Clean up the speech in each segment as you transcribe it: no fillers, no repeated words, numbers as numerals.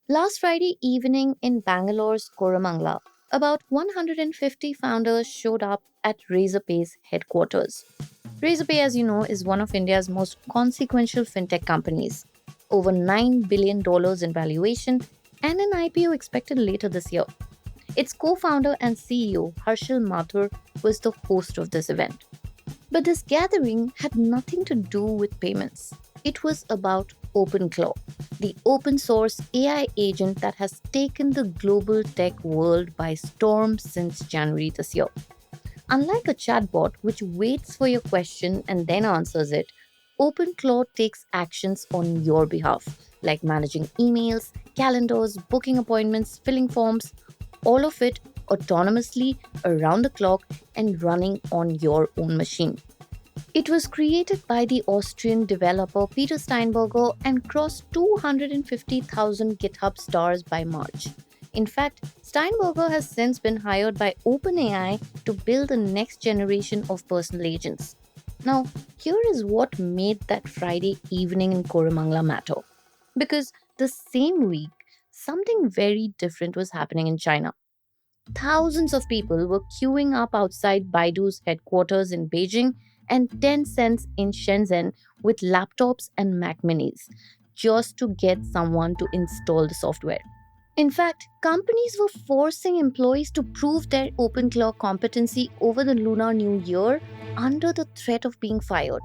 Last Friday evening in Bangalore's Koramangala, about 150 founders showed up at Razorpay's headquarters. Razorpay, as you know, is one of India's most consequential fintech companies. Over $9 billion dollars in valuation and an IPO expected later this year. Its co founder and CEO, Harshil Mathur, was the host of this event. But this gathering had nothing to do with payments. It was about OpenClaw, the open source AI agent that has taken the global tech world by storm since January this year. Unlike a chatbot which waits for your question and then answers it, OpenClaw takes actions on your behalf, like managing emails, calendars, booking appointments, filling forms, all of it autonomously around the clock and running on your own machine. It was created by the Austrian developer Peter Steinberger and crossed 250,000 GitHub stars by March. In fact, Steinberger has since been hired by OpenAI to build the next generation of personal agents. Now, here is what made that Friday evening in Koramangala matter. Because the same week, something very different was happening in China. Thousands of people were queuing up outside Baidu's headquarters in Beijing and Tencent in Shenzhen with laptops and Mac minis just to get someone to install the software. In fact, companies were forcing employees to prove their OpenClaw competency over the Lunar New Year under the threat of being fired.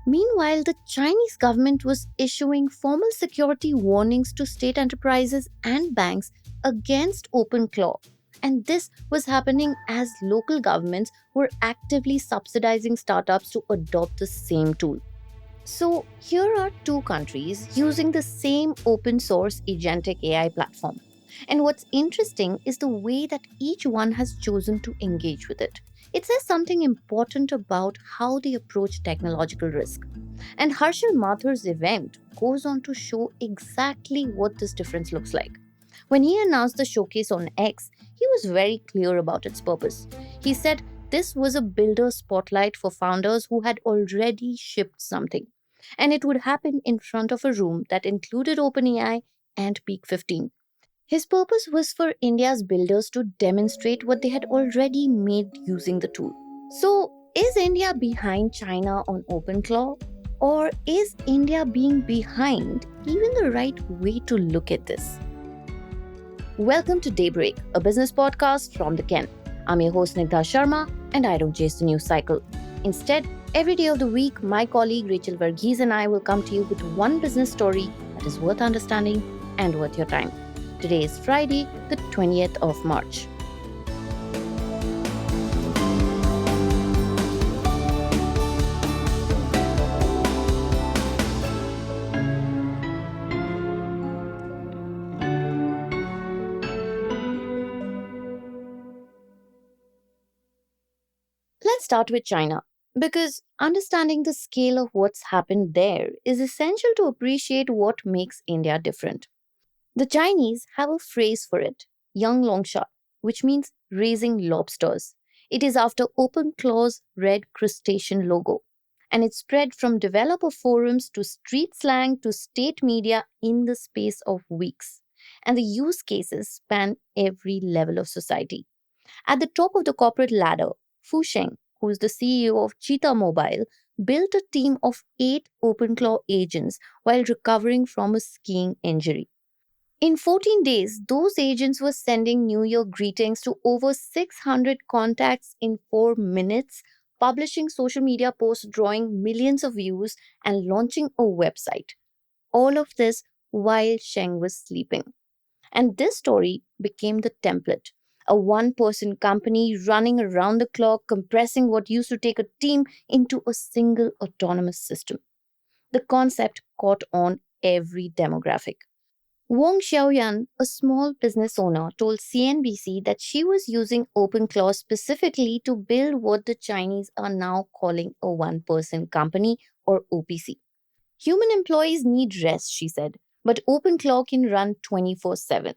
Meanwhile, the Chinese government was issuing formal security warnings to state enterprises and banks against OpenClaw. And this was happening as local governments were actively subsidizing startups to adopt the same tool. So, here are two countries using the same open source agentic AI platform. And what's interesting is the way that each one has chosen to engage with it. It says something important about how they approach technological risk. And Harshil Mathur's event goes on to show exactly what this difference looks like. When he announced the showcase on X, he was very clear about its purpose. He said this was a builder spotlight for founders who had already shipped something. And it would happen in front of a room that included OpenAI and Peak 15. His purpose was for India's builders to demonstrate what they had already made using the tool. So, is India behind China on OpenClaw? Or is India being behind even the right way to look at this? Welcome to Daybreak, a business podcast from the Ken. I'm your host Nigdha Sharma, and I don't chase the news cycle. Instead, every day of the week, my colleague Rachel Varghese and I will come to you with one business story that is worth understanding and worth your time. Today is Friday, the 20th of March. Let's start with China, because understanding the scale of what's happened there is essential to appreciate what makes India different. The Chinese have a phrase for it, young longshot, which means raising lobsters. It is after OpenClaw's red crustacean logo, and it spread from developer forums to street slang to state media in the space of weeks. And the use cases span every level of society. At the top of the corporate ladder, Fu Sheng, who is the CEO of Cheetah Mobile, built a team of 8 OpenClaw agents while recovering from a skiing injury. In 14 days, those agents were sending New Year greetings to over 600 contacts in 4 minutes, publishing social media posts drawing millions of views, and launching a website. All of this while Sheng was sleeping. And this story became the template. A one person company running around the clock, compressing what used to take a team into a single autonomous system. The concept caught on every demographic. Wong Xiaoyan, a small business owner, told CNBC that she was using OpenClaw specifically to build what the Chinese are now calling a one person company or OPC. Human employees need rest, she said, but OpenClaw can run 24/7.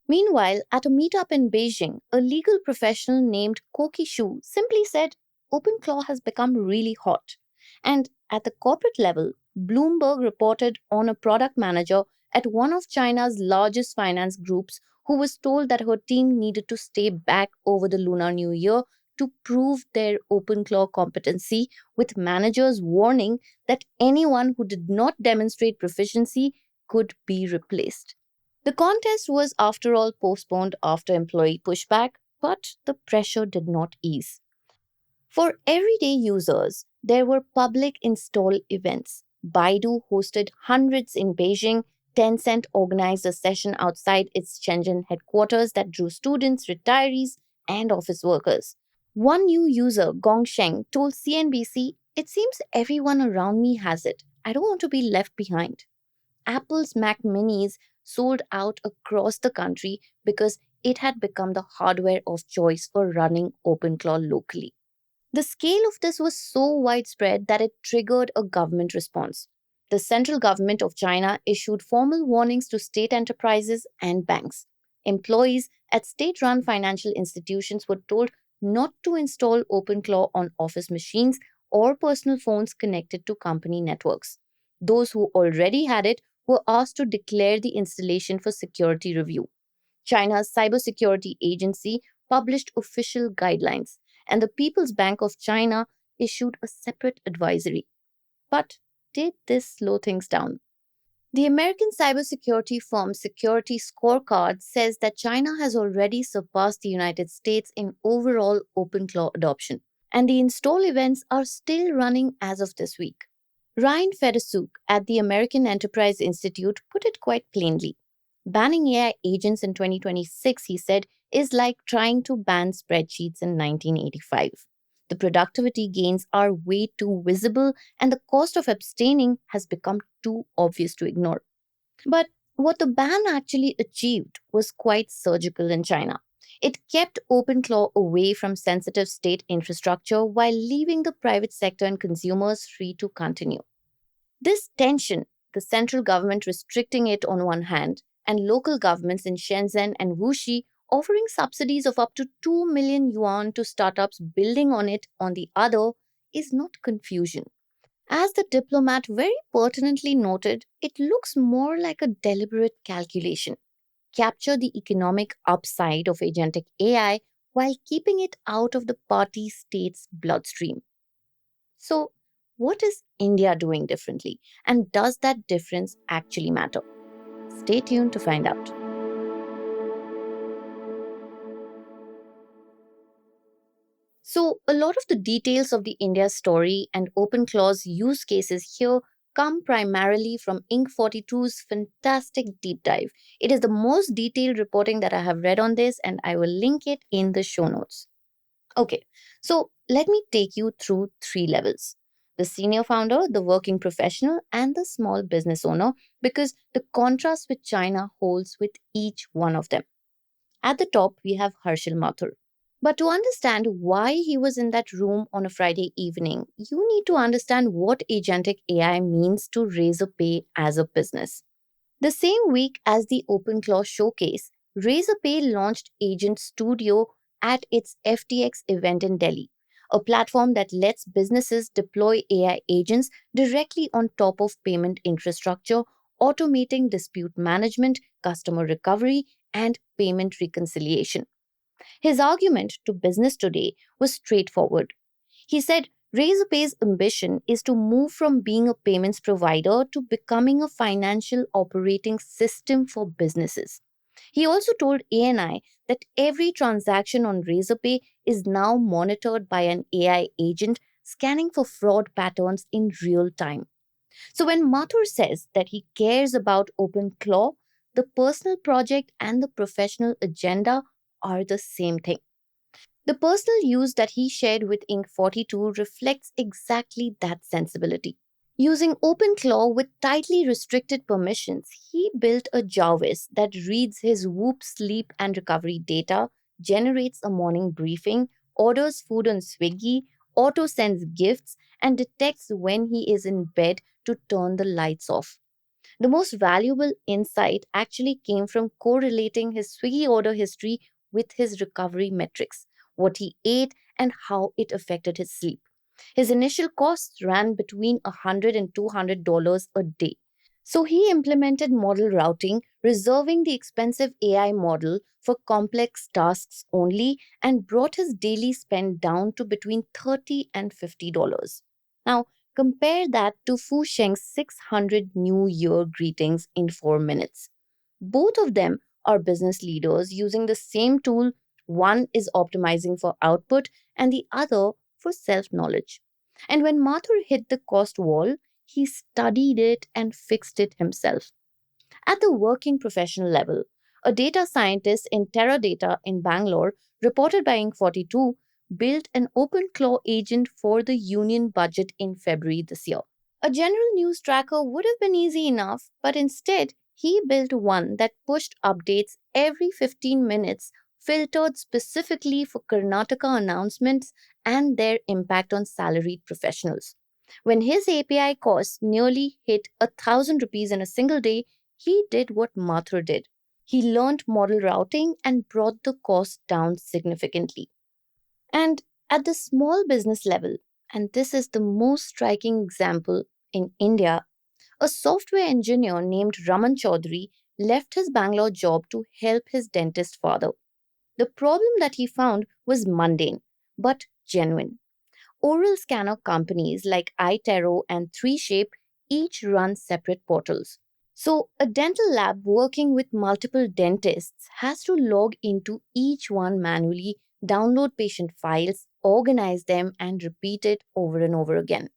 Meanwhile, at a meetup in Beijing, a legal professional named Koki Shu simply said OpenClaw has become really hot. And at the corporate level, Bloomberg reported on a product manager at one of China's largest finance groups who was told that her team needed to stay back over the Lunar New Year to prove their OpenClaw competency, with managers warning that anyone who did not demonstrate proficiency could be replaced. The contest was, after all, postponed after employee pushback, but the pressure did not ease. For everyday users, there were public install events. Baidu hosted hundreds in Beijing. Tencent organized a session outside its Shenzhen headquarters that drew students, retirees, and office workers. One new user, Gongsheng, told CNBC, "It seems everyone around me has it. I don't want to be left behind." Apple's Mac Minis sold out across the country because it had become the hardware of choice for running OpenClaw locally. The scale of this was so widespread that it triggered a government response. The central government of China issued formal warnings to state enterprises and banks. Employees at state run financial institutions were told not to install OpenClaw on office machines or personal phones connected to company networks. Those who already had it were asked to declare the installation for security review. China's cybersecurity agency published official guidelines, and the People's Bank of China issued a separate advisory. But did this slow things down? The American cybersecurity firm Security Scorecard says that China has already surpassed the United States in overall OpenClaw adoption, and the install events are still running as of this week. Ryan Fedosuk at the American Enterprise Institute put it quite plainly. Banning AI agents in 2026, he said, is like trying to ban spreadsheets in 1985. The productivity gains are way too visible, and the cost of abstaining has become too obvious to ignore. But what the ban actually achieved was quite surgical in China. It kept OpenClaw away from sensitive state infrastructure while leaving the private sector and consumers free to continue. This tension, the central government restricting it on one hand, and local governments in Shenzhen and Wuxi offering subsidies of up to 2 million yuan to startups building on it on the other, is not confusion. As the diplomat very pertinently noted, it looks more like a deliberate calculation. Capture the economic upside of agentic AI while keeping it out of the party state's bloodstream. So, what is India doing differently? And does that difference actually matter? Stay tuned to find out. So, a lot of the details of the India story and OpenClaw's use cases here come primarily from Inc. 42's fantastic deep dive. It is the most detailed reporting that I have read on this, and I will link it in the show notes. Okay, so let me take you through three levels: the senior founder, the working professional, and the small business owner, because the contrast with China holds with each one of them. At the top, we have Harshil Mathur. But to understand why he was in that room on a Friday evening, you need to understand what agentic AI means to Razorpay as a business. The same week as the OpenClaw showcase, Razorpay launched Agent Studio at its FTX event in Delhi, a platform that lets businesses deploy AI agents directly on top of payment infrastructure, automating dispute management, customer recovery, and payment reconciliation. His argument to Business Today was straightforward. He said Razorpay's ambition is to move from being a payments provider to becoming a financial operating system for businesses. He also told ANI that every transaction on Razorpay is now monitored by an AI agent scanning for fraud patterns in real time. So when Mathur says that he cares about OpenClaw, the personal project and the professional agenda are the same thing. The personal use that he shared with Inc. 42 reflects exactly that sensibility. Using OpenClaw with tightly restricted permissions, he built a Jarvis that reads his Whoop sleep and recovery data, generates a morning briefing, orders food on Swiggy, auto sends gifts, and detects when he is in bed to turn the lights off. The most valuable insight actually came from correlating his Swiggy order history with his recovery metrics, what he ate, and how it affected his sleep. His initial costs ran between $100 and $200 a day. So he implemented model routing, reserving the expensive AI model for complex tasks only, and brought his daily spend down to between $30 and $50. Now, compare that to Fu Sheng's 600 New Year greetings in 4 minutes. Both of them are business leaders using the same tool. One is optimizing for output, and the other for self knowledge. And when Mathur hit the cost wall, he studied it and fixed it himself. At the working professional level, a data scientist in Teradata in Bangalore, reported by Inc. 42, built an OpenClaw agent for the union budget in February this year. A general news tracker would have been easy enough, but instead, he built one that pushed updates every 15 minutes, filtered specifically for Karnataka announcements and their impact on salaried professionals. When his API costs nearly hit 1,000 rupees in a single day, he did what Mathur did. He learned model routing and brought the cost down significantly. And at the small business level, and this is the most striking example in India, a software engineer named Raman Chaudhary left his Bangalore job to help his dentist father. The problem that he found was mundane, but genuine. Oral scanner companies like iTero and 3Shape each run separate portals. So, a dental lab working with multiple dentists has to log into each one manually, download patient files, organize them, and repeat it over and over again.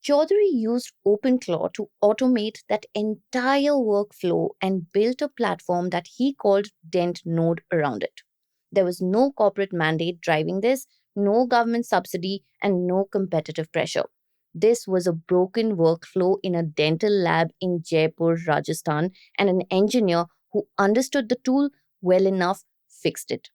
Chaudhary used OpenClaw to automate that entire workflow and built a platform that he called Dent Node around it. There was no corporate mandate driving this, no government subsidy, and no competitive pressure. This was a broken workflow in a dental lab in Jaipur, Rajasthan, and an engineer who understood the tool well enough fixed it.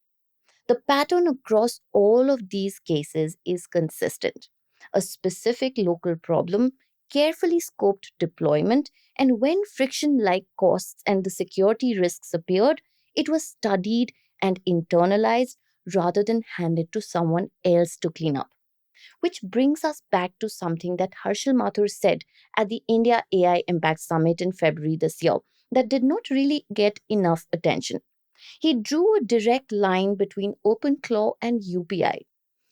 The pattern across all of these cases is consistent: a specific local problem, carefully scoped deployment, and when friction like costs and the security risks appeared, it was studied and internalized rather than handed to someone else to clean up. Which brings us back to something that Harshil Mathur said at the India AI Impact Summit in February this year that did not really get enough attention. He drew a direct line between OpenClaw and UPI.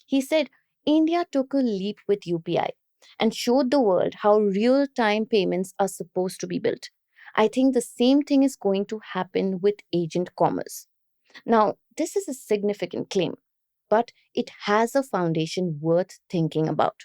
He said India took a leap with UPI and showed the world how real time payments are supposed to be built. I think the same thing is going to happen with agent commerce. Now, this is a significant claim, but it has a foundation worth thinking about.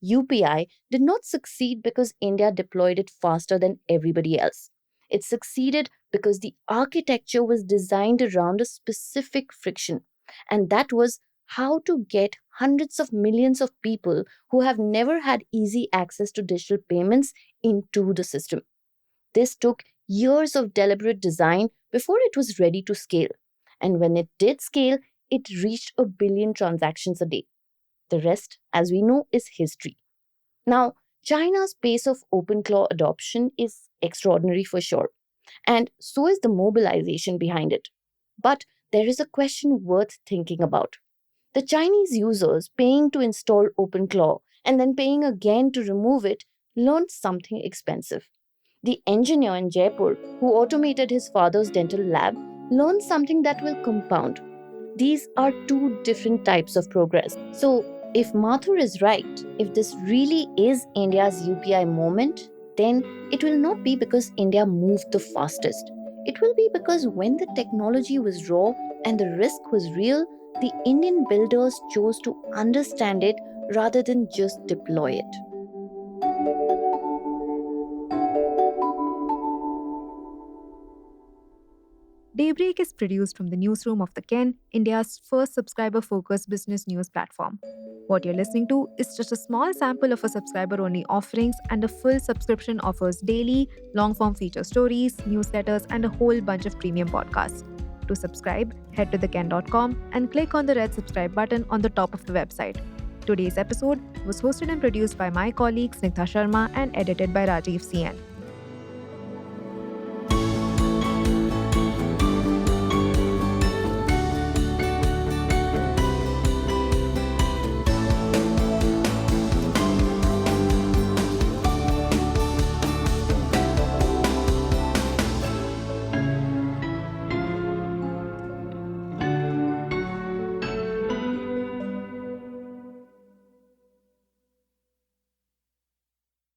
UPI did not succeed because India deployed it faster than everybody else. It succeeded because the architecture was designed around a specific friction, and that was how to get hundreds of millions of people who have never had easy access to digital payments into the system. This took years of deliberate design before it was ready to scale. And when it did scale, it reached 1 billion transactions a day. The rest, as we know, is history. Now, China's pace of OpenClaw adoption is extraordinary for sure, and so is the mobilization behind it. But there is a question worth thinking about. The Chinese users paying to install OpenClaw and then paying again to remove it learned something expensive. The engineer in Jaipur who automated his father's dental lab learned something that will compound. These are two different types of progress. So, if Mathur is right, if this really is India's UPI moment, then it will not be because India moved the fastest. It will be because when the technology was raw and the risk was real, the Indian builders chose to understand it rather than just deploy it. Daybreak is produced from the newsroom of The Ken, India's first subscriber focused business news platform. What you're listening to is just a small sample of our subscriber only offerings, and a full subscription offers daily, long form feature stories, newsletters, and a whole bunch of premium podcasts. To subscribe, head to theken.com and click on the red subscribe button on the top of the website. Today's episode was hosted and produced by my colleague Snigdha Sharma and edited by Rajiv CN.